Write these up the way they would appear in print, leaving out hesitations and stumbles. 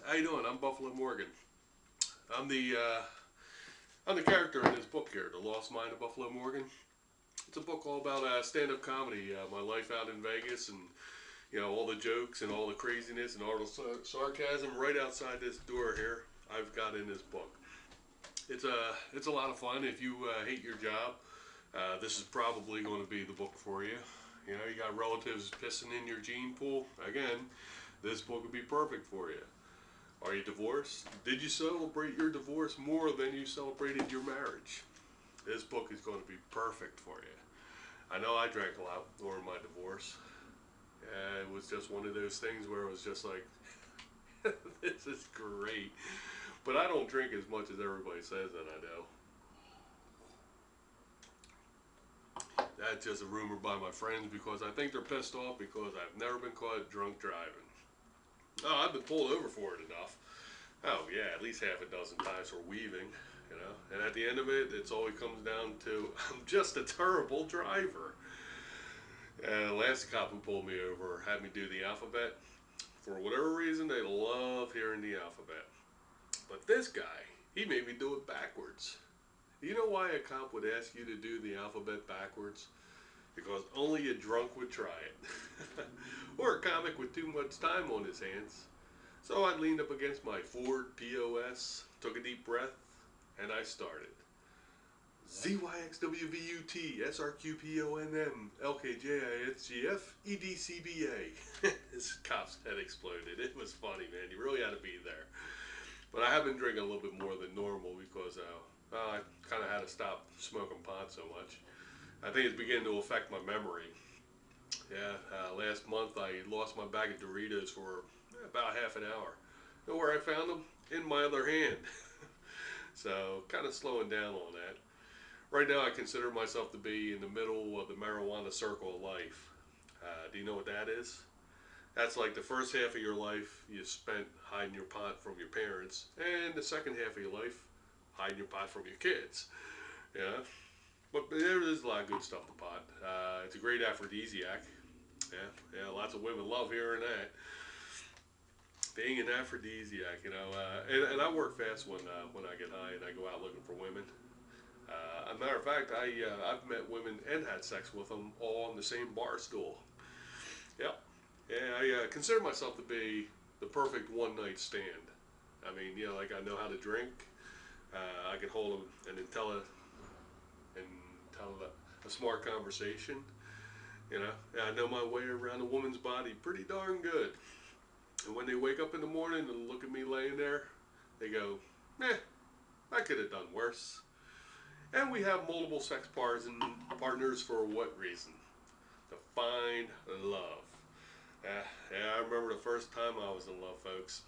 How you doing? I'm Buffalo Morgan. I'm the uh, I'm the character in this book here, The Lost Mind of Buffalo Morgan. It's a book all about stand-up comedy, my life out in Vegas, and all the jokes and all the craziness and all the sarcasm right outside this door here. I've got in this book. It's a lot of fun. If you hate your job, this is probably going to be the book for you. You got relatives pissing in your gene pool. Again, this book would be perfect for you. Are you divorced? Did you celebrate your divorce more than you celebrated your marriage? This book is going to be perfect for you. I know I drank a lot during my divorce. It was just one of those things where it was just like, this is great. But I don't drink as much as everybody says that I do. That's just a rumor by my friends because I think they're pissed off because I've never been caught drunk driving. Oh, I've been pulled over for it enough. Oh yeah, at least half a dozen times for weaving. And at the end of it, it's always comes down to I'm just a terrible driver. The last cop who pulled me over had me do the alphabet. For whatever reason, they love hearing the alphabet. But this guy, he made me do it backwards. You know why a cop would ask you to do the alphabet backwards? Because only a drunk would try it. Or a comic with too much time on his hands. So I leaned up against my Ford POS, took a deep breath, and I started. ZYXWVUT SRQPONM LKJISGF His cop's head exploded. It was funny, man. You really had to be there. But I have been drinking a little bit more than normal because I kind of had to stop smoking pot so much. I think it's beginning to affect my memory. Yeah, last month I lost my bag of Doritos for about half an hour. You know where I found them? In my other hand. So, kind of slowing down on that. Right now I consider myself to be in the middle of the marijuana circle of life. Do you know what that is? That's like the first half of your life you spent hiding your pot from your parents, and the second half of your life hiding your pot from your kids. Yeah, but there is a lot of good stuff to pot. It's a great aphrodisiac. Yeah, lots of women love hearing that. Being an aphrodisiac. And I work fast when I get high and I go out looking for women. As a matter of fact, I've met women and had sex with them all on the same bar stool. Yep. Yeah, I consider myself to be the perfect one night stand. I mean, like I know how to drink. I can hold an a smart conversation. I know my way around a woman's body pretty darn good. And when they wake up in the morning and look at me laying there, they go, I could have done worse. And we have multiple sex partners for what reason? To find love. Yeah, I remember the first time I was in love, folks.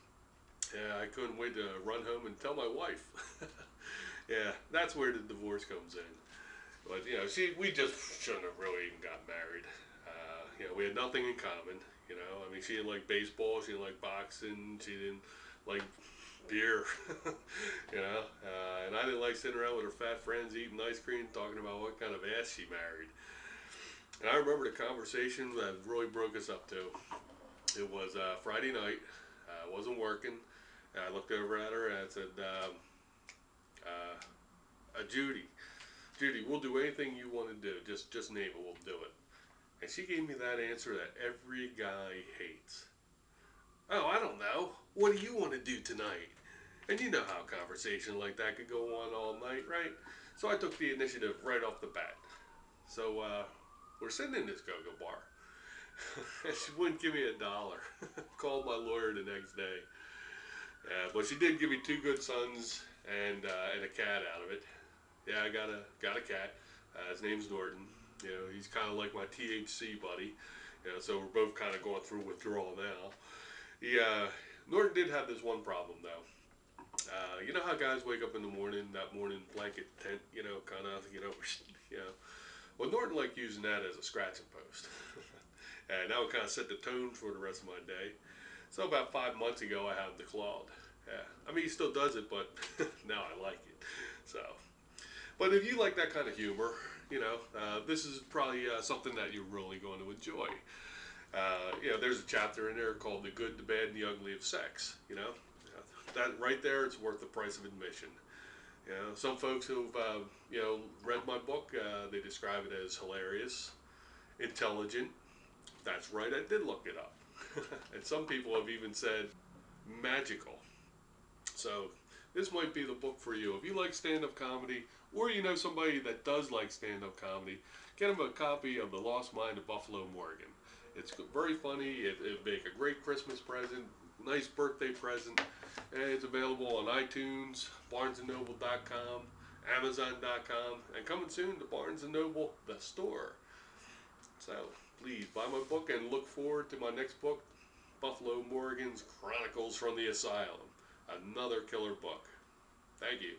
Yeah, I couldn't wait to run home and tell my wife. Yeah, that's where the divorce comes in. But we just shouldn't have really even got married. We had nothing in common. I mean, she didn't like baseball, she didn't like boxing, she didn't like beer. And I didn't like sitting around with her fat friends eating ice cream, talking about what kind of ass she married. And I remember the conversation that really broke us up to. It was Friday night. I wasn't working. And I looked over at her and I said, Judy, we'll do anything you want to do. Just name it, we'll do it. And she gave me that answer that every guy hates. Oh, I don't know. What do you want to do tonight? And you know how a conversation like that could go on all night, right? So I took the initiative right off the bat. So we're sitting in this go-go bar. And she wouldn't give me $1. Called my lawyer the next day. But she did give me 2 good sons and a cat out of it. Yeah, I got a cat. His name's Norton. He's kind of like my THC buddy. So we're both kind of going through withdrawal now. Norton did have this one problem though. You know how guys wake up in the morning, that morning blanket tent, Well, Norton liked using that as a scratching post. And that would kind of set the tone for the rest of my day. So about 5 months ago, I had him declawed. Yeah, I mean, he still does it, but now I like it. So, but if you like that kind of humor, this is probably something that you're really going to enjoy. There's a chapter in there called "The Good, the Bad, and the Ugly of Sex." that right there, it's worth the price of admission. You know, some folks who've read my book, they describe it as hilarious, intelligent. That's right, I did look it up. And some people have even said magical. So this might be the book for you. If you like stand-up comedy, or you know somebody that does like stand-up comedy, get them a copy of The Lost Mind of Buffalo Morgan. It's very funny. It'd make a great Christmas present, nice birthday present. And it's available on iTunes, BarnesandNoble.com, Amazon.com, and coming soon to Barnes & Noble, the store. So please buy my book and look forward to my next book, Buffalo Morgan's Chronicles from the Asylum. Another killer book. Thank you.